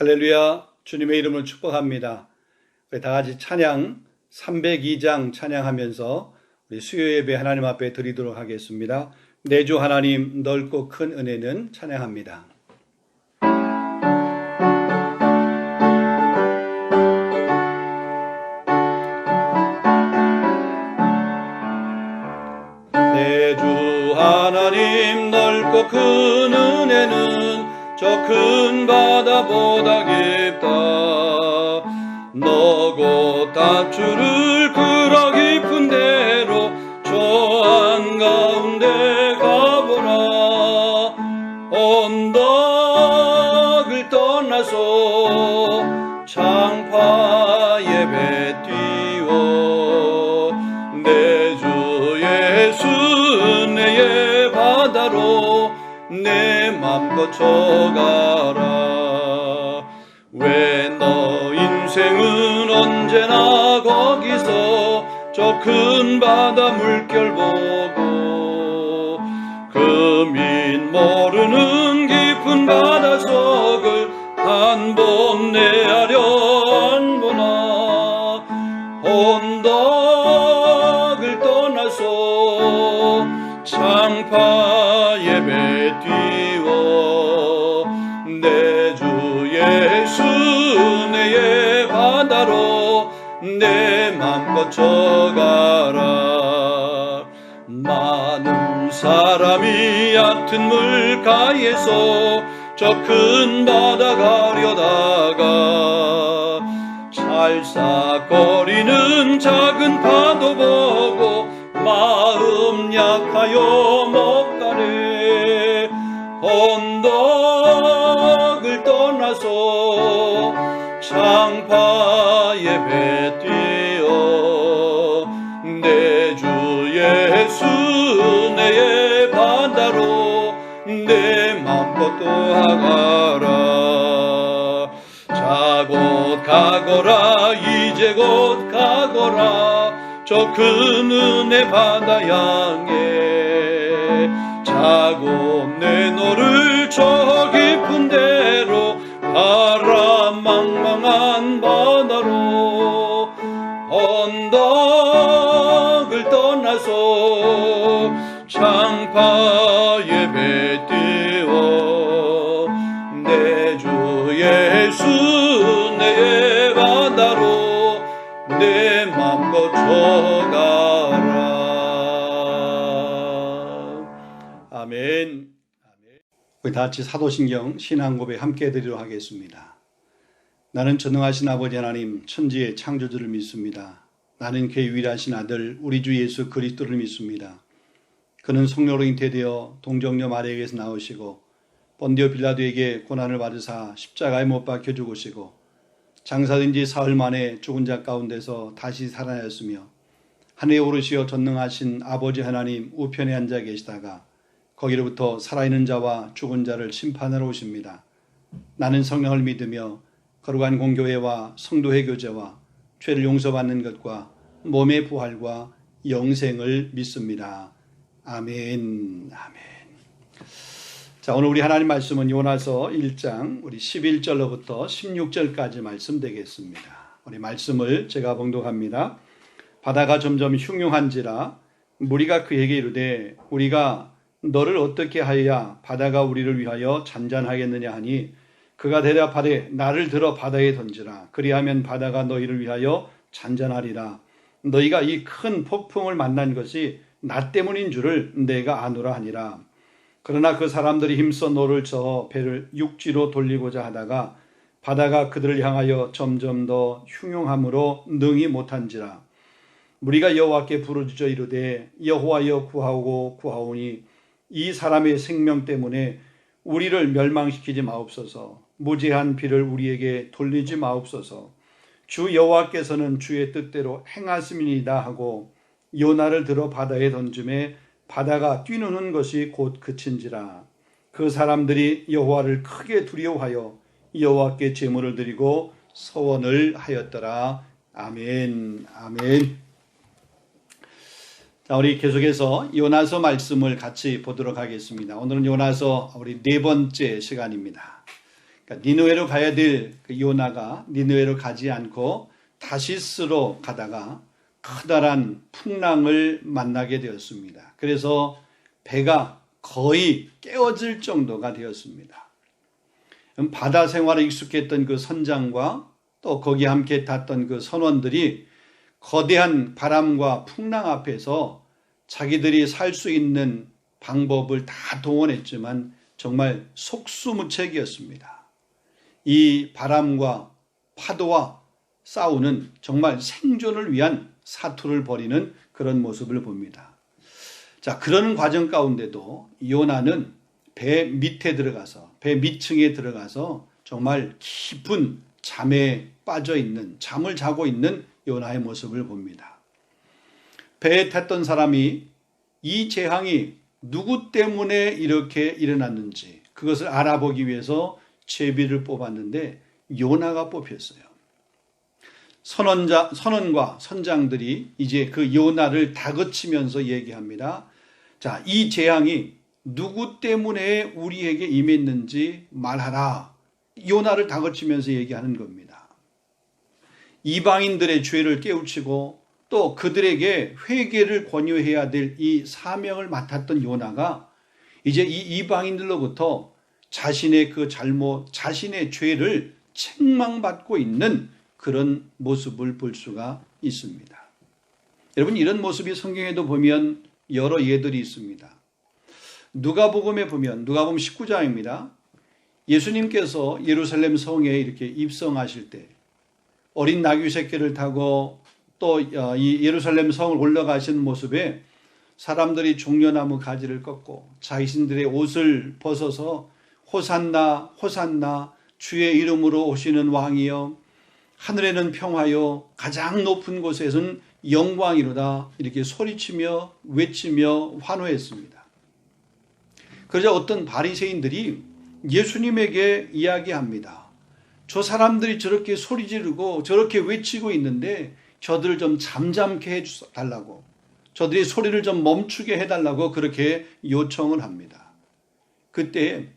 할렐루야, 주님의 이름을 축복합니다. 우리 다 같이 찬양 302장 찬양하면서 우리 수요 예배 하나님 앞에 드리도록 하겠습니다. 내 주 하나님 넓고 큰 은혜는 찬양합니다. 내 주 하나님 넓고 큰 은혜는 저 큰 바다보다 깊다. 너고 탑주를 그러 깊은 데로 저 한가운데 가보라. 언덕을 떠나서 창파 예배 띄워 내 주 예수 은혜의 바다로 내 맘껏 쳐가라. 왜 너 인생은 언제나 거기서 저 큰 바다 물결 보고 금인 모르는 깊은 바닷속을 한 번 내하려 안 보나. 언덕을 떠나서 창파 예배 띄워 내 주 예수 은혜의 바다로 내 맘껏 쳐가라. 많은 사람이 얕은 물가에서 저 큰 바다 가려다가 찰싹거리는 작은 파도 보고 마음 약하여 못 가네. 언덕을 떠나서 창파 예배 띄어 내 주 예수 은혜의 바다로 내 맘껏 떠나가라. 자 곧 가거라 이제 곧 가거라 저 큰 은혜 바다 향해. 자고 내 너를 저 깊은 데로 가라. 망망한 바다로 언덕을 떠나서 창파 예배 띄워 내 주 예수 은혜의 바다로 내 맘껏 쳐가라. 아멘. 우리 다 같이 사도신경 신앙고백 함께 해드리도록 하겠습니다. 나는 전능하신 아버지 하나님 천지의 창조주를 믿습니다. 나는 그의 유일하신 아들 우리 주 예수 그리스도를 믿습니다. 그는 성령으로 잉태되어 동정녀 마리아에게서 나오시고 본디오 빌라도에게 고난을 받으사 십자가에 못 박혀 죽으시고 장사된 지 사흘 만에 죽은 자 가운데서 다시 살아나셨으며 하늘에 오르시어 전능하신 아버지 하나님 우편에 앉아 계시다가 거기로부터 살아있는 자와 죽은 자를 심판하러 오십니다. 나는 성령을 믿으며 거룩한 공교회와 성도회 교제와 죄를 용서받는 것과 몸의 부활과 영생을 믿습니다. 아멘. 아멘. 자, 오늘 우리 하나님 말씀은 요나서 1장 우리 11절로부터 16절까지 말씀 되겠습니다. 우리 말씀을 제가 봉독합니다. 바다가 점점 흉흉한지라 무리가 그에게 이르되 우리가 너를 어떻게 하여야 바다가 우리를 위하여 잔잔하겠느냐 하니 그가 대답하되 나를 들어 바다에 던지라. 그리하면 바다가 너희를 위하여 잔잔하리라. 너희가 이 큰 폭풍을 만난 것이 나 때문인 줄을 내가 아노라 하니라. 그러나 그 사람들이 힘써 노를 저어 배를 육지로 돌리고자 하다가 바다가 그들을 향하여 점점 더 흉흉함으로 능히 못한지라. 무리가 여호와께 부르짖어 이르되 여호와여 구하오고 구하오니 이 사람의 생명 때문에 우리를 멸망시키지 마옵소서. 무제한 비를 우리에게 돌리지 마옵소서. 주 여호와께서는 주의 뜻대로 행하심이니이다 하고 요나를 들어 바다에 던짐에 바다가 뛰노는 것이 곧 그친지라. 그 사람들이 여호와를 크게 두려워하여 여호와께 제물을 드리고 서원을 하였더라. 아멘. 아멘. 자, 우리 계속해서 요나서 말씀을 같이 보도록 하겠습니다. 오늘은 요나서 우리 네 번째 시간입니다. 그러니까 니느웨로 가야 될 그 요나가 니느웨로 가지 않고 다시스로 가다가 커다란 풍랑을 만나게 되었습니다. 그래서 배가 거의 깨어질 정도가 되었습니다. 바다 생활에 익숙했던 그 선장과 또 거기 함께 탔던 그 선원들이 거대한 바람과 풍랑 앞에서 자기들이 살 수 있는 방법을 다 동원했지만 정말 속수무책이었습니다. 이 바람과 파도와 싸우는 정말 생존을 위한 사투를 벌이는 그런 모습을 봅니다. 자, 그런 과정 가운데도 요나는 배 밑에 들어가서, 배 밑층에 들어가서 정말 깊은 잠에 빠져 있는, 잠을 자고 있는 요나의 모습을 봅니다. 배에 탔던 사람이 이 재앙이 누구 때문에 이렇게 일어났는지 그것을 알아보기 위해서 제비를 뽑았는데 요나가 뽑혔어요. 선원과 선장들이 이제 그 요나를 다그치면서 얘기합니다. 자, 이 재앙이 누구 때문에 우리에게 임했는지 말하라. 요나를 다그치면서 얘기하는 겁니다. 이방인들의 죄를 깨우치고 또 그들에게 회개를 권유해야 될 이 사명을 맡았던 요나가 이제 이 이방인들로부터 자신의 그 잘못, 자신의 죄를 책망받고 있는 그런 모습을 볼 수가 있습니다. 여러분, 이런 모습이 성경에도 보면 여러 예들이 있습니다. 누가복음에 보면 누가복음 19장입니다. 예수님께서 예루살렘 성에 이렇게 입성하실 때 어린 나귀 새끼를 타고 또 이 예루살렘 성을 올라가시는 모습에 사람들이 종려나무 가지를 꺾고 자신들의 옷을 벗어서 호산나 호산나 주의 이름으로 오시는 왕이여 하늘에는 평화요 가장 높은 곳에서는 영광이로다 이렇게 소리치며 외치며 환호했습니다. 그러자 어떤 바리새인들이 예수님에게 이야기합니다. 저 사람들이 저렇게 소리 지르고 저렇게 외치고 있는데 저들을 좀 잠잠케 해달라고, 저들이 소리를 좀 멈추게 해달라고 그렇게 요청을 합니다. 그때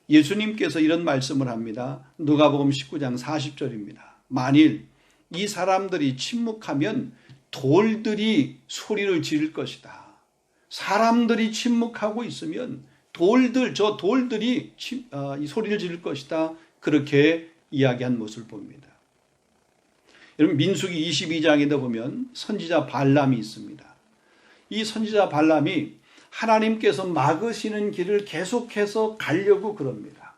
예수님께서 이런 말씀을 합니다. 누가복음 19장 40절입니다. 만일 이 사람들이 침묵하면 돌들이 소리를 지를 것이다. 사람들이 침묵하고 있으면 저 돌들이 이 소리를 지를 것이다. 그렇게 이야기한 모습을 봅니다. 여러분, 민수기 22장에도 보면 선지자 발람이 있습니다. 이 선지자 발람이 하나님께서 막으시는 길을 계속해서 가려고 그럽니다.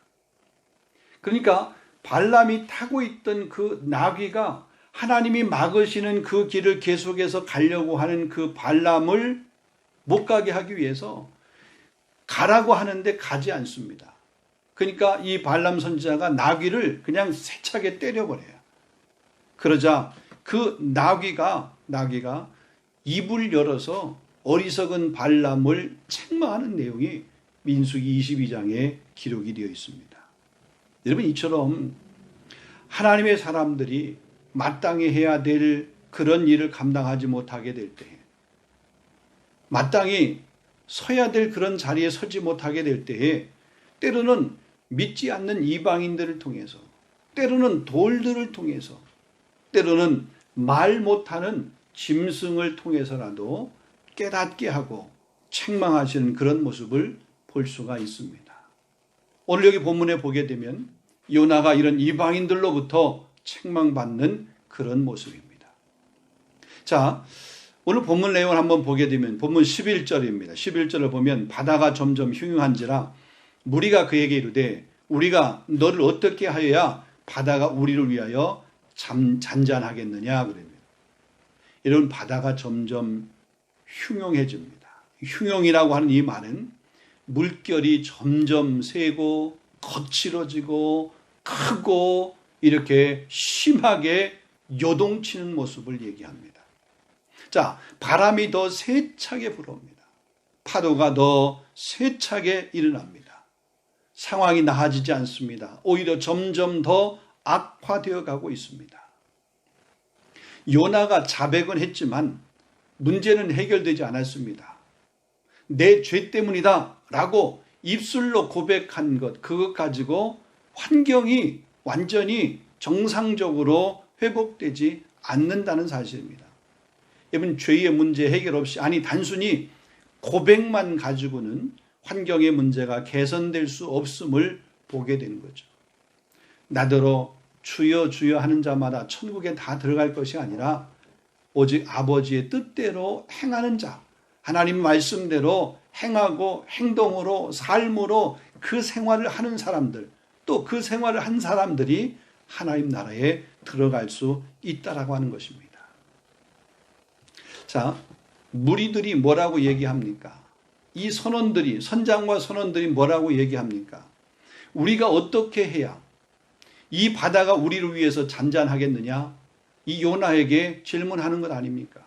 그러니까 발람이 타고 있던 그 나귀가 하나님이 막으시는 그 길을 계속해서 가려고 하는 그 발람을 못 가게 하기 위해서 가라고 하는데 가지 않습니다. 그러니까 이 발람 선지자가 나귀를 그냥 세차게 때려버려요. 그러자 그 나귀가 입을 열어서 어리석은 발람을 책망하는 내용이 민수기 22장에 기록이 되어 있습니다. 여러분, 이처럼 하나님의 사람들이 마땅히 해야 될 그런 일을 감당하지 못하게 될 때, 마땅히 서야 될 그런 자리에 서지 못하게 될 때에 때로는 믿지 않는 이방인들을 통해서, 때로는 돌들을 통해서, 때로는 말 못하는 짐승을 통해서라도 깨닫게 하고 책망하시는 그런 모습을 볼 수가 있습니다. 오늘 여기 본문에 보게 되면 요나가 이런 이방인들로부터 책망받는 그런 모습입니다. 자, 오늘 본문 내용을 한번 보게 되면 본문 11절입니다. 11절을 보면 바다가 점점 흉흉한지라 무리가 그에게 이르되 우리가 너를 어떻게 하여야 바다가 우리를 위하여 잔잔하겠느냐 그럽니다. 이런 바다가 점점 흉흉해집니다. 흉흉이라고 하는 이 말은 물결이 점점 세고 거칠어지고 크고 이렇게 심하게 요동치는 모습을 얘기합니다. 자, 바람이 더 세차게 불어옵니다. 파도가 더 세차게 일어납니다. 상황이 나아지지 않습니다. 오히려 점점 더 악화되어 가고 있습니다. 요나가 자백은 했지만 문제는 해결되지 않았습니다. 내 죄 때문이다 라고 입술로 고백한 것, 그것 가지고 환경이 완전히 정상적으로 회복되지 않는다는 사실입니다. 여러분, 죄의 문제 해결 없이, 아니 단순히 고백만 가지고는 환경의 문제가 개선될 수 없음을 보게 되는 거죠. 나더러 주여 주여 하는 자마다 천국에 다 들어갈 것이 아니라 오직 아버지의 뜻대로 행하는 자, 하나님 말씀대로 행하고 행동으로 삶으로 그 생활을 하는 사람들, 또 그 생활을 한 사람들이 하나님 나라에 들어갈 수 있다라고 하는 것입니다. 자, 무리들이 뭐라고 얘기합니까? 이 선원들이, 선장과 선원들이 뭐라고 얘기합니까? 우리가 어떻게 해야 이 바다가 우리를 위해서 잔잔하겠느냐? 이 요나에게 질문하는 것 아닙니까?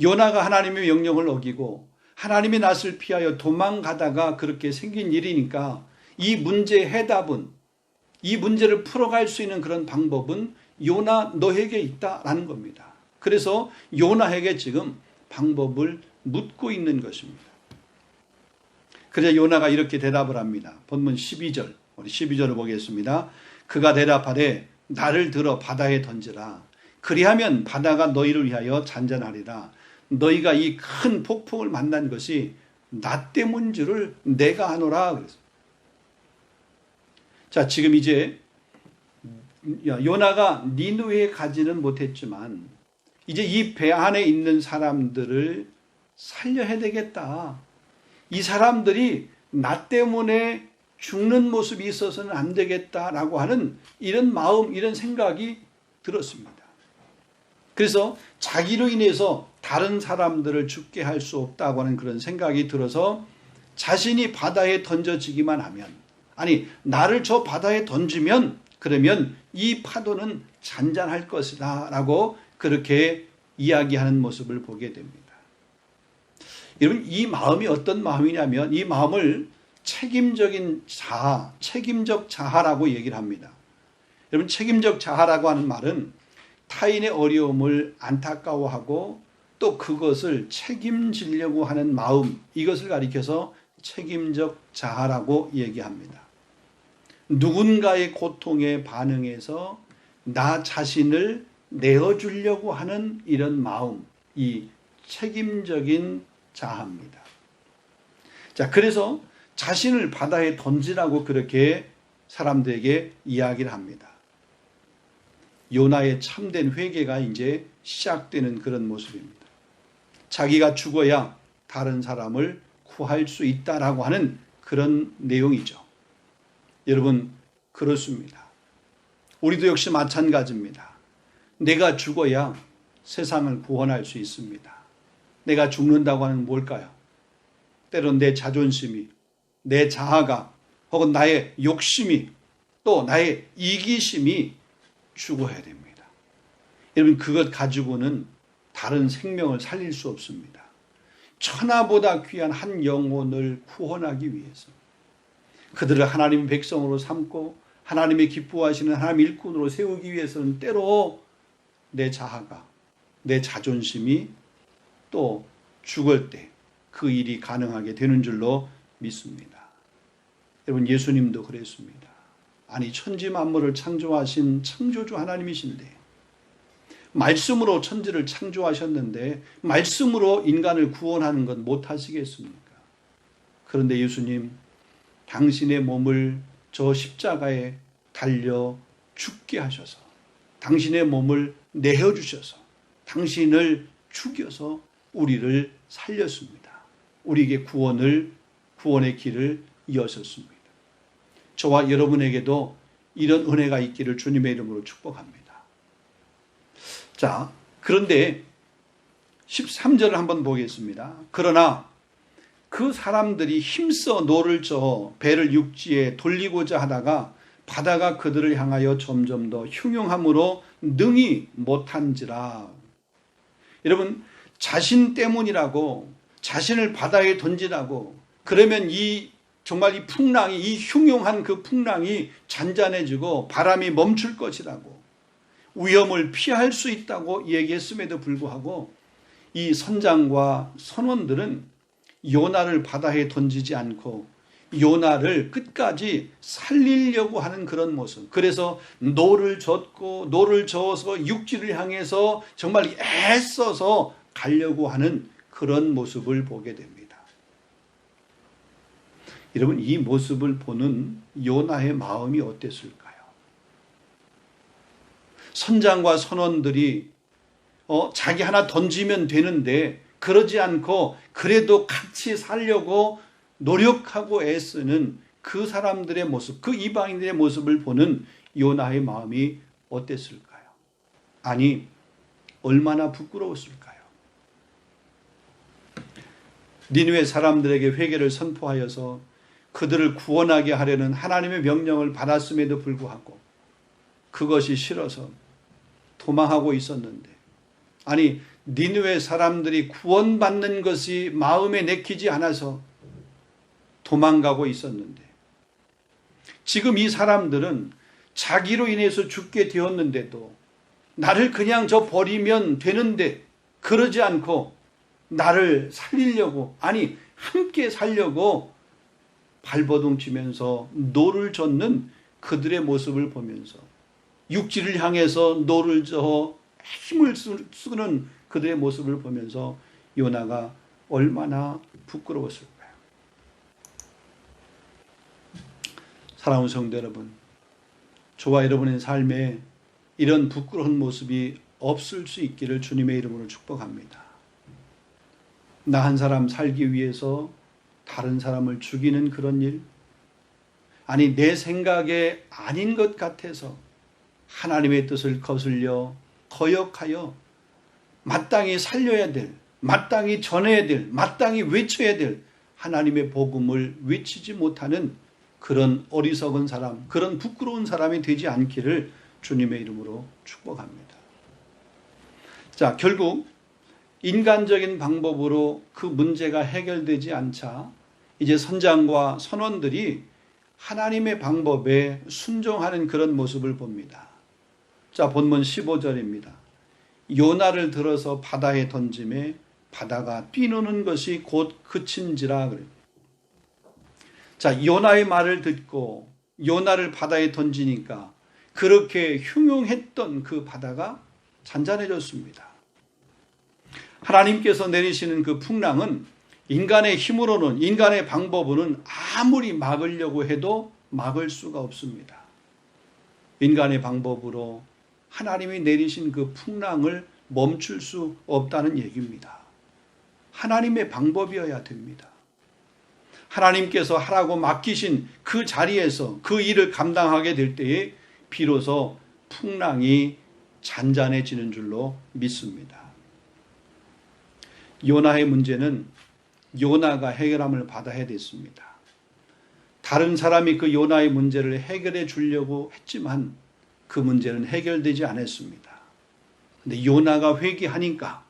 요나가 하나님의 명령을 어기고 하나님의 낯을 피하여 도망가다가 그렇게 생긴 일이니까 이 문제의 해답은, 이 문제를 풀어갈 수 있는 그런 방법은 요나 너에게 있다라는 겁니다. 그래서 요나에게 지금 방법을 묻고 있는 것입니다. 그래서 요나가 이렇게 대답을 합니다. 본문 12절, 우리 12절을 보겠습니다. 그가 대답하되 나를 들어 바다에 던지라. 그리하면 바다가 너희를 위하여 잔잔하리라. 너희가 이 큰 폭풍을 만난 것이 나 때문인 줄을 내가 아노라. 그래서 자, 지금 이제 요나가 니느웨에 가지는 못했지만 이제 이 배 안에 있는 사람들을 살려야 되겠다. 이 사람들이 나 때문에 죽는 모습이 있어서는 안 되겠다라고 하는 이런 마음, 이런 생각이 들었습니다. 그래서 자기로 인해서 다른 사람들을 죽게 할 수 없다고 하는 그런 생각이 들어서 자신이 바다에 던져지기만 하면, 아니 나를 저 바다에 던지면 그러면 이 파도는 잔잔할 것이다 라고 그렇게 이야기하는 모습을 보게 됩니다. 여러분, 이 마음이 어떤 마음이냐면 이 마음을 책임적인 자아, 책임적 자아라고 얘기를 합니다. 여러분, 책임적 자아라고 하는 말은 타인의 어려움을 안타까워하고 또 그것을 책임지려고 하는 마음, 이것을 가리켜서 책임적 자아라고 얘기합니다. 누군가의 고통에 반응해서 나 자신을 내어주려고 하는 이런 마음, 이 책임적인 자아입니다. 자, 그래서 자신을 바다에 던지라고 그렇게 사람들에게 이야기를 합니다. 요나의 참된 회개가 이제 시작되는 그런 모습입니다. 자기가 죽어야 다른 사람을 구할 수 있다라고 하는 그런 내용이죠. 여러분, 그렇습니다. 우리도 역시 마찬가지입니다. 내가 죽어야 세상을 구원할 수 있습니다. 내가 죽는다고 하는 뭘까요? 때론 내 자존심이, 내 자아가, 혹은 나의 욕심이, 또 나의 이기심이 죽어야 됩니다. 여러분, 그것 가지고는 다른 생명을 살릴 수 없습니다. 천하보다 귀한 한 영혼을 구원하기 위해서 그들을 하나님의 백성으로 삼고 하나님의 기뻐하시는 하나님 일꾼으로 세우기 위해서는 때로 내 자아가, 내 자존심이 또 죽을 때 그 일이 가능하게 되는 줄로 믿습니다. 여러분, 예수님도 그랬습니다. 아니, 천지 만물을 창조하신 창조주 하나님이신데 말씀으로 천지를 창조하셨는데 말씀으로 인간을 구원하는 건 못하시겠습니까? 그런데 예수님, 당신의 몸을 저 십자가에 달려 죽게 하셔서 당신의 몸을 내어주셔서 당신을 죽여서 우리를 살렸습니다. 우리에게 구원의 길을 여셨습니다. 저와 여러분에게도 이런 은혜가 있기를 주님의 이름으로 축복합니다. 자, 그런데 13절을 한번 보겠습니다. 그러나 그 사람들이 힘써 노를 저어 배를 육지에 돌리고자 하다가 바다가 그들을 향하여 점점 더 흉흉함으로 능히 못한지라. 여러분, 자신 때문이라고 자신을 바다에 던지라고 그러면 정말 이 풍랑이, 이 흉흉한 그 풍랑이 잔잔해지고 바람이 멈출 것이라고 위험을 피할 수 있다고 얘기했음에도 불구하고 이 선장과 선원들은 요나를 바다에 던지지 않고 요나를 끝까지 살리려고 하는 그런 모습. 그래서 노를 젓고 노를 저어서 육지를 향해서 정말 애써서 가려고 하는 그런 모습을 보게 됩니다. 여러분, 이 모습을 보는 요나의 마음이 어땠을까요? 선장과 선원들이 자기 하나 던지면 되는데 그러지 않고 그래도 같이 살려고 노력하고 애쓰는 그 사람들의 모습, 그 이방인들의 모습을 보는 요나의 마음이 어땠을까요? 아니, 얼마나 부끄러웠을까요? 니느웨 사람들에게 회개를 선포하여서 그들을 구원하게 하려는 하나님의 명령을 받았음에도 불구하고 그것이 싫어서 도망하고 있었는데, 아니, 니느웨 사람들이 구원받는 것이 마음에 내키지 않아서 도망가고 있었는데, 지금 이 사람들은 자기로 인해서 죽게 되었는데도 나를 그냥 저 버리면 되는데 그러지 않고 나를 살리려고, 아니 함께 살려고 발버둥 치면서 노를 젓는 그들의 모습을 보면서, 육지를 향해서 노를 저어 힘을 쓰는 그들의 모습을 보면서 요나가 얼마나 부끄러웠을까요? 사랑하는 성도 여러분, 저와 여러분의 삶에 이런 부끄러운 모습이 없을 수 있기를 주님의 이름으로 축복합니다. 나 한 사람 살기 위해서 다른 사람을 죽이는 그런 일, 아니 내 생각에 아닌 것 같아서 하나님의 뜻을 거슬려 거역하여 마땅히 살려야 될, 마땅히 전해야 될, 마땅히 외쳐야 될 하나님의 복음을 외치지 못하는 그런 어리석은 사람, 그런 부끄러운 사람이 되지 않기를 주님의 이름으로 축복합니다. 자, 결국 인간적인 방법으로 그 문제가 해결되지 않자 이제 선장과 선원들이 하나님의 방법에 순종하는 그런 모습을 봅니다. 자, 본문 15절입니다. 요나를 들어서 바다에 던짐에 바다가 뛰노는 것이 곧 그친지라 그래요. 자, 요나의 말을 듣고 요나를 바다에 던지니까 그렇게 흉흉했던 그 바다가 잔잔해졌습니다. 하나님께서 내리시는 그 풍랑은 인간의 힘으로는, 인간의 방법으로는 아무리 막으려고 해도 막을 수가 없습니다. 인간의 방법으로 하나님이 내리신 그 풍랑을 멈출 수 없다는 얘기입니다. 하나님의 방법이어야 됩니다. 하나님께서 하라고 맡기신 그 자리에서 그 일을 감당하게 될 때에 비로소 풍랑이 잔잔해지는 줄로 믿습니다. 요나의 문제는 요나가 해결함을 받아야 됐습니다. 다른 사람이 그 요나의 문제를 해결해 주려고 했지만 그 문제는 해결되지 않았습니다. 근데 요나가 회개하니까,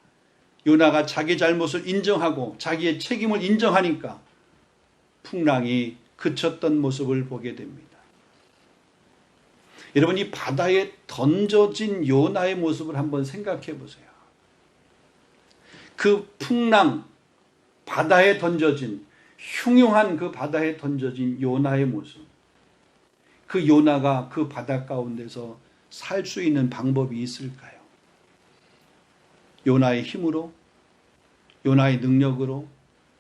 요나가 자기 잘못을 인정하고 자기의 책임을 인정하니까 풍랑이 그쳤던 모습을 보게 됩니다. 여러분, 이 바다에 던져진 요나의 모습을 한번 생각해 보세요. 그 풍랑, 바다에 던져진, 흉흉한 그 바다에 던져진 요나의 모습. 그 요나가 그 바다 가운데서 살 수 있는 방법이 있을까요? 요나의 힘으로? 요나의 능력으로?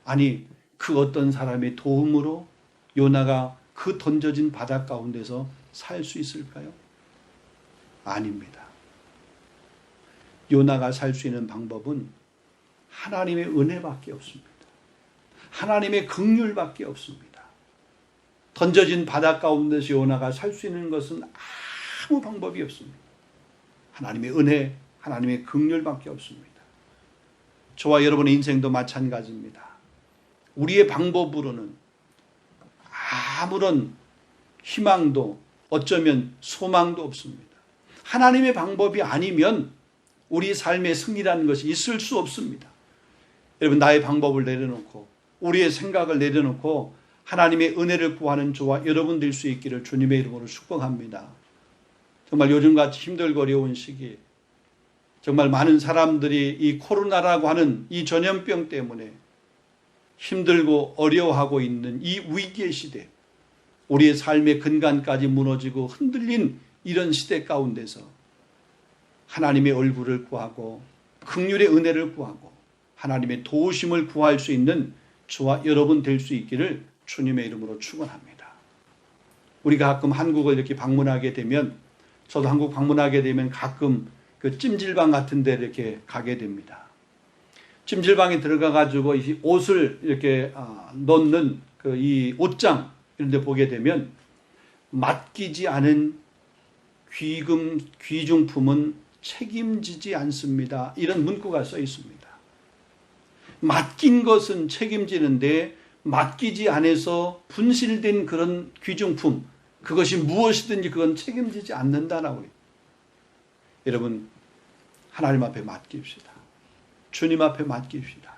아니, 그 어떤 사람의 도움으로 요나가 그 던져진 바다 가운데서 살 수 있을까요? 아닙니다. 요나가 살 수 있는 방법은 하나님의 은혜밖에 없습니다. 하나님의 긍휼밖에 없습니다. 던져진 바다 가운데서 요나가 살 수 있는 것은 아무 방법이 없습니다. 하나님의 은혜, 하나님의 긍휼밖에 없습니다. 저와 여러분의 인생도 마찬가지입니다. 우리의 방법으로는 아무런 희망도 어쩌면 소망도 없습니다. 하나님의 방법이 아니면 우리 삶의 승리라는 것이 있을 수 없습니다. 여러분, 나의 방법을 내려놓고 우리의 생각을 내려놓고 하나님의 은혜를 구하는 저와 여러분 될 수 있기를 주님의 이름으로 축복합니다. 정말 요즘같이 힘들고 어려운 시기, 정말 많은 사람들이 이 코로나라고 하는 이 전염병 때문에 힘들고 어려워하고 있는 이 위기의 시대, 우리의 삶의 근간까지 무너지고 흔들린 이런 시대 가운데서 하나님의 얼굴을 구하고 긍휼의 은혜를 구하고 하나님의 도우심을 구할 수 있는 저와 여러분 될 수 있기를 주님의 이름으로 축원합니다. 우리가 가끔 한국을 이렇게 방문하게 되면, 저도 한국 방문하게 되면 가끔 그 찜질방 같은 데 이렇게 가게 됩니다. 찜질방에 들어가 가지고 이 옷을 이렇게 넣는 그 이 옷장 이런 데 보게 되면 맡기지 않은 귀중품은 책임지지 않습니다. 이런 문구가 써 있습니다. 맡긴 것은 책임지는데 맡기지 않아서 분실된 그런 귀중품, 그것이 무엇이든지 그건 책임지지 않는다라고 해요. 여러분, 하나님 앞에 맡깁시다. 주님 앞에 맡깁시다.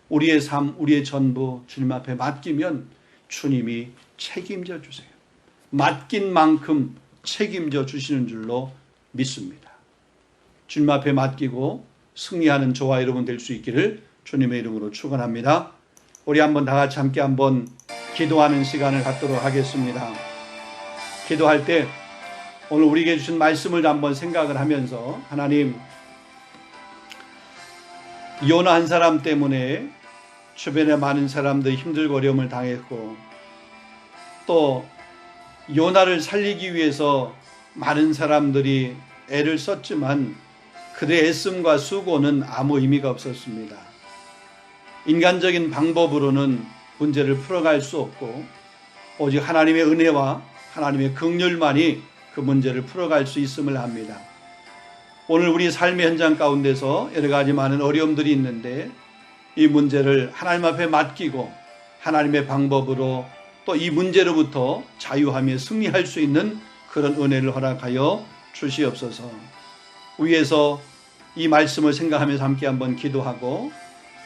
우리의 삶, 우리의 전부 주님 앞에 맡기면 주님이 책임져 주세요. 맡긴 만큼 책임져 주시는 줄로 믿습니다. 주님 앞에 맡기고 승리하는 저와 여러분 될 수 있기를 주님의 이름으로 축원합니다. 우리 한번 다 같이 함께 한번 기도하는 시간을 갖도록 하겠습니다. 기도할 때 오늘 우리에게 주신 말씀을 한번 생각을 하면서, 하나님, 요나 한 사람 때문에 주변에 많은 사람들이 힘들고 어려움을 당했고, 또 요나를 살리기 위해서 많은 사람들이 애를 썼지만 그들의 애씀과 수고는 아무 의미가 없었습니다. 인간적인 방법으로는 문제를 풀어갈 수 없고 오직 하나님의 은혜와 하나님의 긍휼만이 그 문제를 풀어갈 수 있음을 합니다. 오늘 우리 삶의 현장 가운데서 여러 가지 많은 어려움들이 있는데 이 문제를 하나님 앞에 맡기고 하나님의 방법으로 또 이 문제로부터 자유하며 승리할 수 있는 그런 은혜를 허락하여 주시옵소서. 위에서 이 말씀을 생각하면서 함께 한번 기도하고,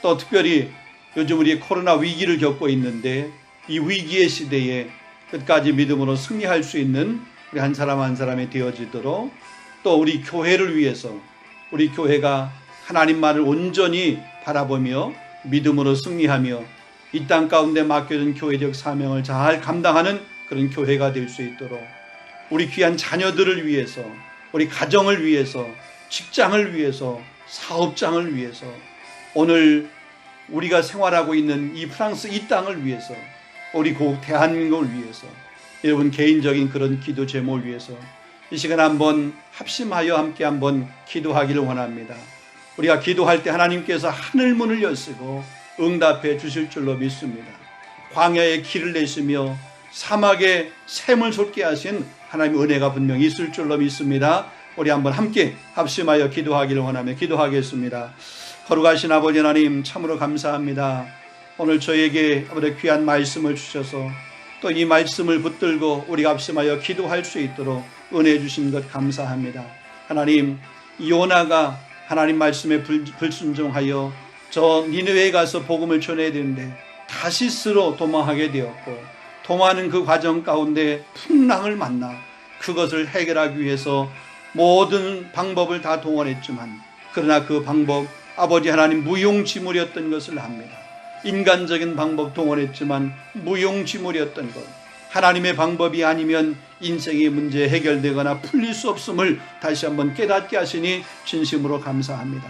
또 특별히 요즘 우리 코로나 위기를 겪고 있는데 이 위기의 시대에 끝까지 믿음으로 승리할 수 있는 우리 한 사람 한 사람이 되어지도록, 또 우리 교회를 위해서 우리 교회가 하나님만을 온전히 바라보며 믿음으로 승리하며 이 땅 가운데 맡겨진 교회적 사명을 잘 감당하는 그런 교회가 될 수 있도록, 우리 귀한 자녀들을 위해서, 우리 가정을 위해서, 직장을 위해서, 사업장을 위해서, 오늘 우리가 생활하고 있는 이 프랑스 이 땅을 위해서, 우리 고국 대한민국을 위해서, 여러분 개인적인 그런 기도 제목을 위해서 이 시간 한번 합심하여 함께 한번 기도하기를 원합니다. 우리가 기도할 때 하나님께서 하늘문을 여시고 응답해 주실 줄로 믿습니다. 광야에 길을 내시며 사막에 샘을 솟게 하신 하나님의 은혜가 분명히 있을 줄로 믿습니다. 우리 한번 함께 합심하여 기도하기를 원하며 기도하겠습니다. 거룩하신 아버지 하나님, 참으로 감사합니다. 오늘 저에게 아버지 귀한 말씀을 주셔서 또 이 말씀을 붙들고 우리가 합심하여 기도할 수 있도록 은혜 주신 것 감사합니다. 하나님, 요나가 하나님 말씀에 불순종하여 저 니느웨에 가서 복음을 전해야 되는데 다시스로 도망하게 되었고, 도망하는 그 과정 가운데 풍랑을 만나 그것을 해결하기 위해서 모든 방법을 다 동원했지만, 그러나 그 방법 아버지 하나님 무용지물이었던 것을 압니다. 인간적인 방법 동원했지만 무용지물이었던 것, 하나님의 방법이 아니면 인생의 문제 해결되거나 풀릴 수 없음을 다시 한번 깨닫게 하시니 진심으로 감사합니다.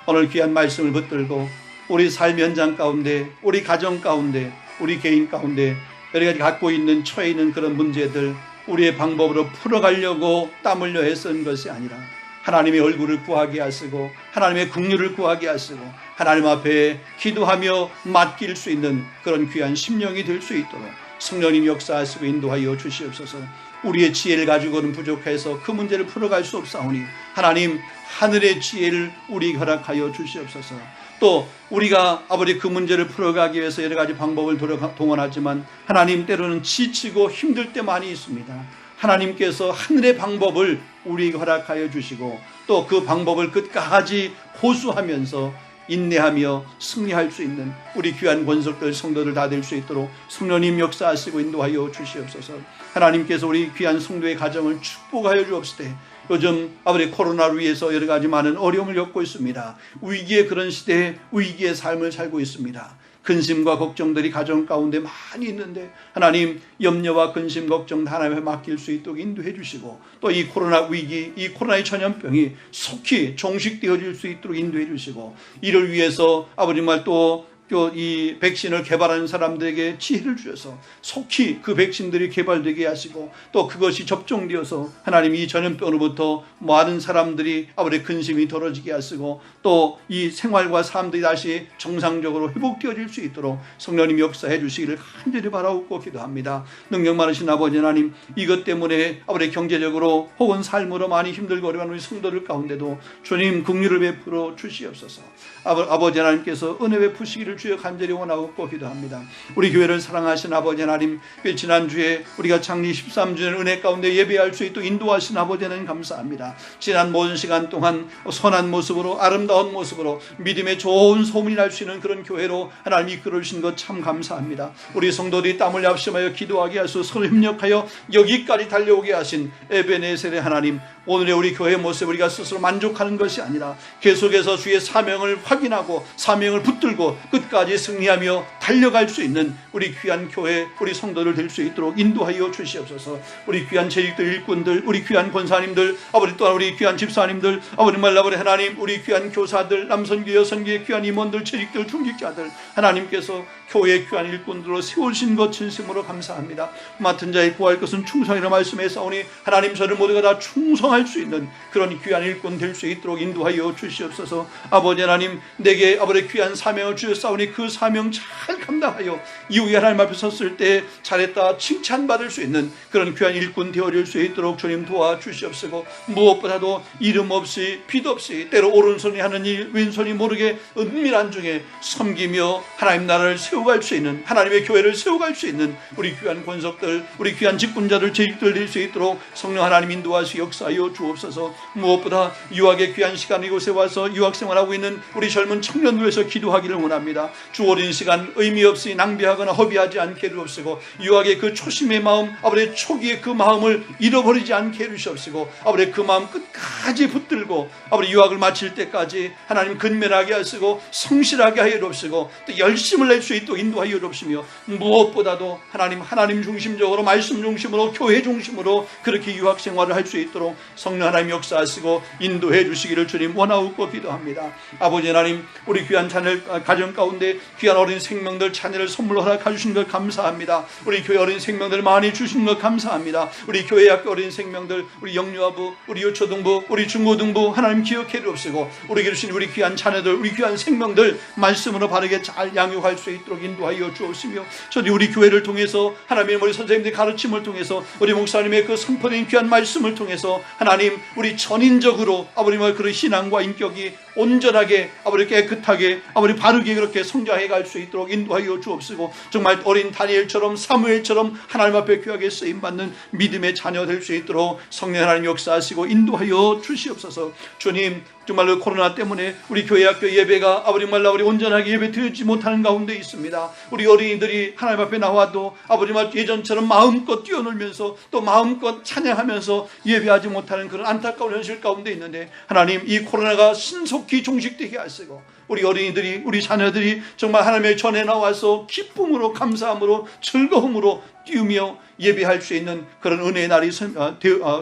오늘 귀한 말씀을 붙들고 우리 삶 현장 가운데, 우리 가정 가운데, 우리 개인 가운데 여러 가지 갖고 있는 처해 있는 그런 문제들 우리의 방법으로 풀어가려고 땀 흘려 애쓴 것이 아니라 하나님의 얼굴을 구하게 하시고 하나님의 긍휼을 구하게 하시고 하나님 앞에 기도하며 맡길 수 있는 그런 귀한 심령이 될 수 있도록 성령님 역사하시고 인도하여 주시옵소서. 우리의 지혜를 가지고는 부족해서 그 문제를 풀어갈 수 없사오니 하나님 하늘의 지혜를 우리에게 허락하여 주시옵소서. 또 우리가 아버지 그 문제를 풀어가기 위해서 여러 가지 방법을 동원하지만 하나님 때로는 지치고 힘들 때 많이 있습니다. 하나님께서 하늘의 방법을 우리에게 허락하여 주시고 또 그 방법을 끝까지 고수하면서 인내하며 승리할 수 있는 우리 귀한 권속들 성도들 다 될 수 있도록 성령님 역사하시고 인도하여 주시옵소서. 하나님께서 우리 귀한 성도의 가정을 축복하여 주옵시되 요즘 아버지 코로나로 위해서 여러 가지 많은 어려움을 겪고 있습니다. 위기의 그런 시대에 위기의 삶을 살고 있습니다. 근심과 걱정들이 가정 가운데 많이 있는데 하나님 염려와 근심 걱정 하나님에 맡길 수 있도록 인도해 주시고 또 이 코로나 위기, 이 코로나의 전염병이 속히 종식되어질 수 있도록 인도해 주시고 이를 위해서 아버지 말 또 이 백신을 개발하는 사람들에게 지혜를 주셔서 속히 그 백신들이 개발되게 하시고 또 그것이 접종되어서 하나님 이 전염병으로부터 많은 사람들이 아버지 근심이 덜어지게 하시고 또 이 생활과 삶들이 다시 정상적으로 회복되어질 수 있도록 성령님 역사해 주시기를 간절히 바라옵고 기도합니다. 능력 많으신 아버지 하나님, 이것 때문에 아버지 경제적으로 혹은 삶으로 많이 힘들고 어려운 우리 성도들 가운데도 주님 긍휼을 베풀어 주시옵소서. 아버지 하나님께서 은혜 베푸시기를 주여 간절히 원하고 기도합니다. 우리 교회를 사랑하신 아버지 하나님, 지난주에 우리가 창립 13주년 은혜 가운데 예배할 수 있도록 인도하신 아버지 하나님 감사합니다. 지난 모든 시간 동안 선한 모습으로 아름다운 모습으로 믿음의 좋은 소문이 날 수 있는 그런 교회로 하나님 이끌어 주신 것 참 감사합니다. 우리 성도들이 땀을 합심하여 기도하게 하시고 서로 협력하여 여기까지 달려오게 하신 에베네셀의 하나님, 오늘의 우리 교회의 모습 우리가 스스로 만족하는 것이 아니라 계속해서 주의 사명을 확인하고 사명을 붙들고 끝까지 승리하며 달려갈 수 있는 우리 귀한 교회, 우리 성도들 될 수 있도록 인도하여 주시옵소서. 우리 귀한 재직들, 일꾼들, 우리 귀한 권사님들, 아버지 또한 우리 귀한 집사님들, 아버지 말라버리 하나님, 우리 귀한 교사들, 남선교, 여선교의 귀한 임원들, 재직들, 중직자들, 하나님께서 교회의 귀한 일꾼들로 세우신 것 진심으로 감사합니다. 맡은 자의 구할 것은 충성이라 말씀에 싸우니 하나님 저를 모두가 다 충성할 수 있는 그런 귀한 일꾼 될 수 있도록 인도하여 주시옵소서. 아버지 하나님, 내게 아버지 귀한 사명을 주셨사오니 그 사명 잘 감당하여 이후에 하나님 앞에 섰을 때 잘했다 칭찬받을 수 있는 그런 귀한 일꾼 되어질 수 있도록 주님 도와주시옵소서. 무엇보다도 이름 없이 빛 없이 때로 오른손이 하는 일 왼손이 모르게 은밀한 중에 섬기며 하나님 나라를 세워갈 수 있는, 하나님의 교회를 세워갈 수 있는 우리 귀한 권속들, 우리 귀한 직분자들, 재직들 될 수 있도록 성령 하나님 인도하시 역사하여 주옵소서. 무엇보다 유학의 귀한 시간 이곳에 와서 유학생활하고 있는 우리 젊은 청년들 위해서 기도하기를 원합니다. 주 어린 시간 의미 없이 낭비하거나 허비하지 않게 해주옵시고 유학의 그 초심의 마음, 아버지 초기의 그 마음을 잃어버리지 않게 해주시옵시고 아버지 그 마음 끝까지 붙들고 아버지 유학을 마칠 때까지 하나님 근면하게 하시고 성실하게 하여 주옵시고 또 열심을 낼 수 있도록 인도하여 주옵시며 무엇보다도 하나님 중심적으로 말씀 중심으로 교회 중심으로 그렇게 유학 생활을 할 수 있도록 성령 하나님 역사하시고 인도해 주시기를 주님 원하옵고 기도합니다. 아버지 하나님, 우리 귀한 자녀 가정 가운데 귀한 어린 생명들 자녀를 선물로 허락해 주신 것 감사합니다. 우리 교회 어린 생명들 많이 주신 것 감사합니다. 우리 교회 학교 어린 생명들, 우리 영유아부, 우리 유초등부, 우리 중고등부 하나님 기억해 주옵시고 우리에게 주신 우리 귀한 자녀들, 우리 귀한 생명들 말씀으로 바르게 잘 양육할 수 있도록 인도하여 주옵시며 저도 우리 교회를 통해서 하나님의 우리 선생님들의 가르침을 통해서 우리 목사님의 그 선포된 귀한 말씀을 통해서 하나님 우리 전인적으로 아버님의 그런 신앙과 인격이 온전하게 아버지 깨끗하게 아버지 바르게 그렇게 성장해 갈 수 있도록 인도하여 주옵시고 정말 어린 다니엘처럼 사무엘처럼 하나님 앞에 귀하게 쓰임받는 믿음의 자녀 될 수 있도록 성령 하나님 역사하시고 인도하여 주시옵소서. 주님, 정말로 코로나 때문에 우리 교회 학교 예배가 아버지 말라 우리 온전하게 예배 드리지 못하는 가운데 있습니다. 우리 어린이들이 하나님 앞에 나와도 아버지 말 예전처럼 마음껏 뛰어놀면서 또 마음껏 찬양하면서 예배하지 못하는 그런 안타까운 현실 가운데 있는데 하나님 이 코로나가 신속히 종식되게 하시고 우리 어린이들이 우리 자녀들이 정말 하나님의 전에 나와서 기쁨으로 감사함으로 즐거움으로 뛰며 예배할 수 있는 그런 은혜의 날이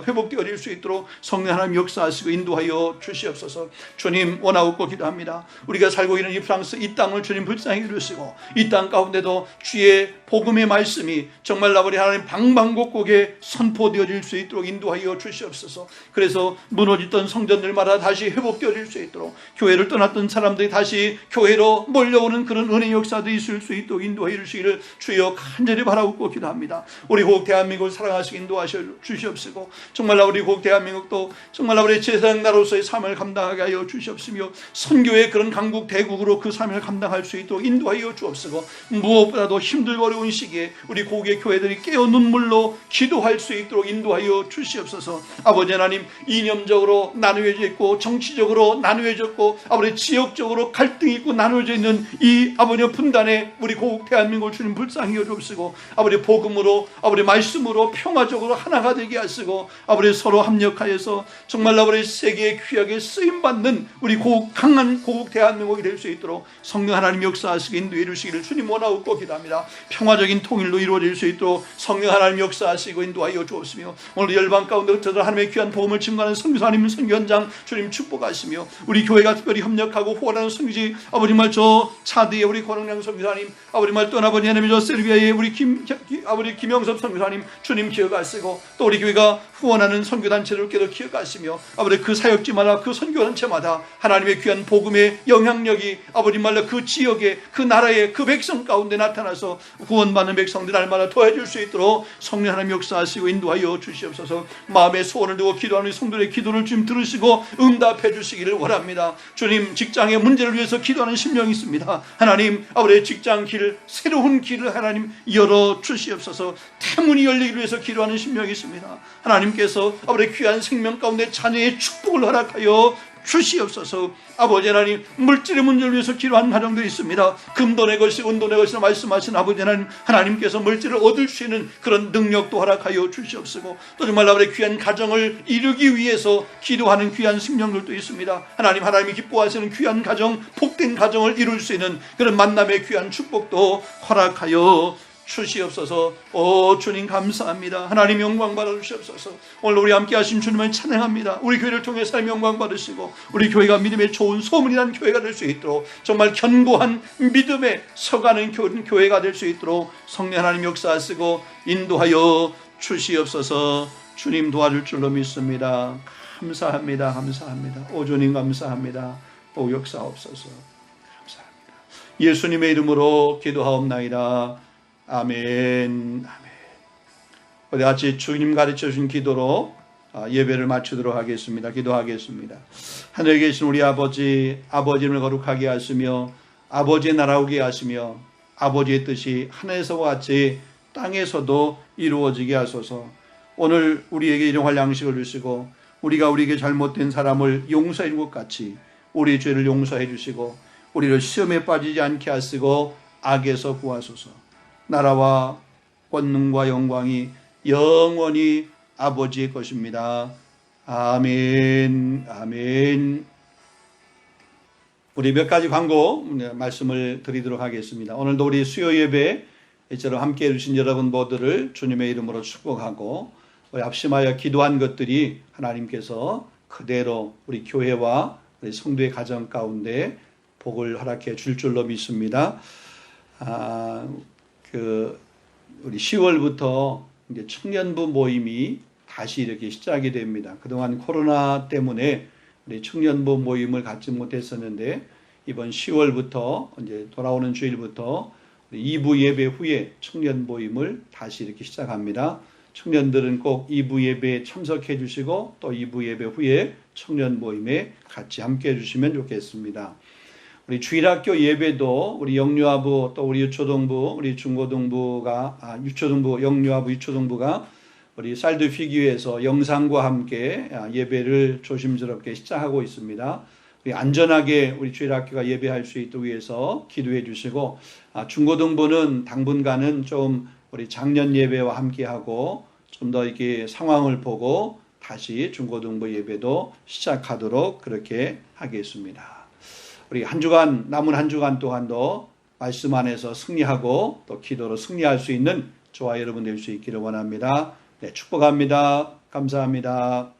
회복되어질 수 있도록 성령 하나님 역사하시고 인도하여 주시옵소서. 주님 원하옵고 기도합니다. 우리가 살고 있는 이 프랑스 이 땅을 주님 불쌍히 여기시고 이 땅 가운데도 주의 복음의 말씀이 정말 우리 하나님 방방곡곡에 선포되어질 수 있도록 인도하여 주시옵소서. 그래서 무너졌던 성전들마다 다시 회복되어질 수 있도록 교회를 떠났던 사람들이 다시 교회로 몰려오는 그런 은혜 역사들이 있을 수 있도록 인도하여 주시기를 주여 간절히 바라옵고 기도합니다. 우리 고국 대한민국을 사랑하시고 인도하셔 주시옵시고 정말 우리 고국 대한민국도 정말 우리 제사장 나로서의 사명을 감당하게 하여 주시옵시며 선교의 그런 강국 대국으로 그 사명을 감당할 수 있도록 인도하여 주옵시고 무엇보다도 힘들고 어려운 시기에 우리 고국의 교회들이 깨어 눈물로 기도할 수 있도록 인도하여 주시옵소서. 아버지 하나님, 이념적으로 나누어져 있고 정치적으로 나누어져 있고 아버지 지역적으로 갈등이 있고 나누어져 있는 이 아버지 분단에 우리 고국 대한민국을 주님 불쌍히 여주옵시고 아버지 복음으로 아버지 아버지 말씀으로 평화적으로 하나가 되게 하시고 아버지 서로 합력하여서 정말 아버지 세계에 귀하게 쓰임받는 우리 강한 고국 대한민국이 될 수 있도록 성령 하나님 역사하시기 인도해 주시기를 주님 원하옵고 기도합니다. 평화적인 통일로 이루어질 수 있도록 성령 하나님 역사하시고 인도하여 주옵시며 오늘 열방 가운데 흩어져 하나님의 귀한 복음을 증거하는 선교사님 선교현장 주님 축복하시며 우리 교회가 특별히 협력하고 후원하는 선교지 아버지 말 저 차드의 우리 권흥량 선교사님 아버지 말 떠나버린 하나님 저 셀비아의 우리 아버지 김영섭 선교사님 주님 기억하시고 또 우리 교회가 후원하는 선교단체들께도 기억하시며 아버지 그 사역지마다 그 선교단체마다 하나님의 귀한 복음의 영향력이 아버지 말로 그 지역에 그 나라의 그 백성 가운데 나타나서 구원받는 백성들 날마다 도와줄 수 있도록 성령 하나님 역사하시고 인도하여 주시옵소서. 마음의 소원을 두고 기도하는 성도들의 기도를 주님 들으시고 응답해 주시기를 원합니다. 주님 직장의 문제를 위해서 기도하는 심령이 있습니다. 하나님 아버지의 직장 길 새로운 길을 하나님 열어 주시옵소서. 태문이 열리기 위해서 기도하는 심령이 있습니다. 하나님께서 아버지의 귀한 생명 가운데 자녀의 축복을 허락하여 주시옵소서. 아버지 하나님 물질의 문제를 위해서 기도하는 가정들이 있습니다. 금도 내 것이 은도 내 것이라 말씀하신 아버지 하나님 하나님께서 물질을 얻을 수 있는 그런 능력도 허락하여 주시옵소서. 또 정말 아버지 귀한 가정을 이루기 위해서 기도하는 귀한 생명들도 있습니다. 하나님이 기뻐하시는 귀한 가정 복된 가정을 이룰 수 있는 그런 만남의 귀한 축복도 허락하여 주시옵소서. 오 주님 감사합니다. 하나님 영광 받아주시옵소서. 오늘 우리 함께 하신 주님을 찬양합니다. 우리 교회를 통해 하나님 영광 받으시고 우리 교회가 믿음의 좋은 소문이 난 교회가 될 수 있도록 정말 견고한 믿음에 서가는 교회가 될 수 있도록 성령 하나님 역사하시고 인도하여 주시옵소서. 주님 도와줄 줄로 믿습니다. 감사합니다. 감사합니다. 오 주님 감사합니다. 오 역사옵소서. 감사합니다. 예수님의 이름으로 기도하옵나이다. 아멘. 아멘. 우리 같이 주님 가르쳐 주신 기도로 예배를 마치도록 하겠습니다. 기도하겠습니다. 하늘에 계신 우리 아버지를 거룩하게 하시며 아버지의 나라 오게 하시며 아버지의 뜻이 하늘에서와 같이 땅에서도 이루어지게 하소서. 오늘 우리에게 일용할 양식을 주시고 우리가 우리에게 잘못된 사람을 용서해 준 것 같이 우리 죄를 용서해 주시고 우리를 시험에 빠지지 않게 하시고 악에서 구하소서. 나라와 권능과 영광이 영원히 아버지의 것입니다. 아멘. 아멘. 우리 몇 가지 광고 말씀을 드리도록 하겠습니다. 오늘도 우리 수요 예배 이처럼 함께해 주신 여러분 모두를 주님의 이름으로 축복하고 우리 합심하여 기도한 것들이 하나님께서 그대로 우리 교회와 우리 성도의 가정 가운데 복을 허락해 줄 줄로 믿습니다. 우리 10월부터 이제 청년부 모임이 다시 이렇게 시작이 됩니다. 그동안 코로나 때문에 우리 청년부 모임을 갖지 못했었는데 이번 10월부터 이제 돌아오는 주일부터 2부 예배 후에 청년 모임을 다시 이렇게 시작합니다. 청년들은 꼭 2부 예배에 참석해 주시고 또 2부 예배 후에 청년 모임에 같이 함께 해 주시면 좋겠습니다. 우리 주일학교 예배도 우리 영유아부 또 우리 유초동부 우리 중고등부가 유초동부 영유아부 유초동부가 우리 쌀드 피규어에서 영상과 함께 예배를 조심스럽게 시작하고 있습니다. 우리 안전하게 우리 주일학교가 예배할 수 있도록 위해서 기도해 주시고 중고등부는 당분간은 좀 우리 작년 예배와 함께하고 좀 더 이렇게 상황을 보고 다시 중고등부 예배도 시작하도록 그렇게 하겠습니다. 우리 한 주간 남은 한 주간 동안도 말씀 안에서 승리하고 또 기도로 승리할 수 있는 저와 여러분 될 수 있기를 원합니다. 네, 축복합니다. 감사합니다.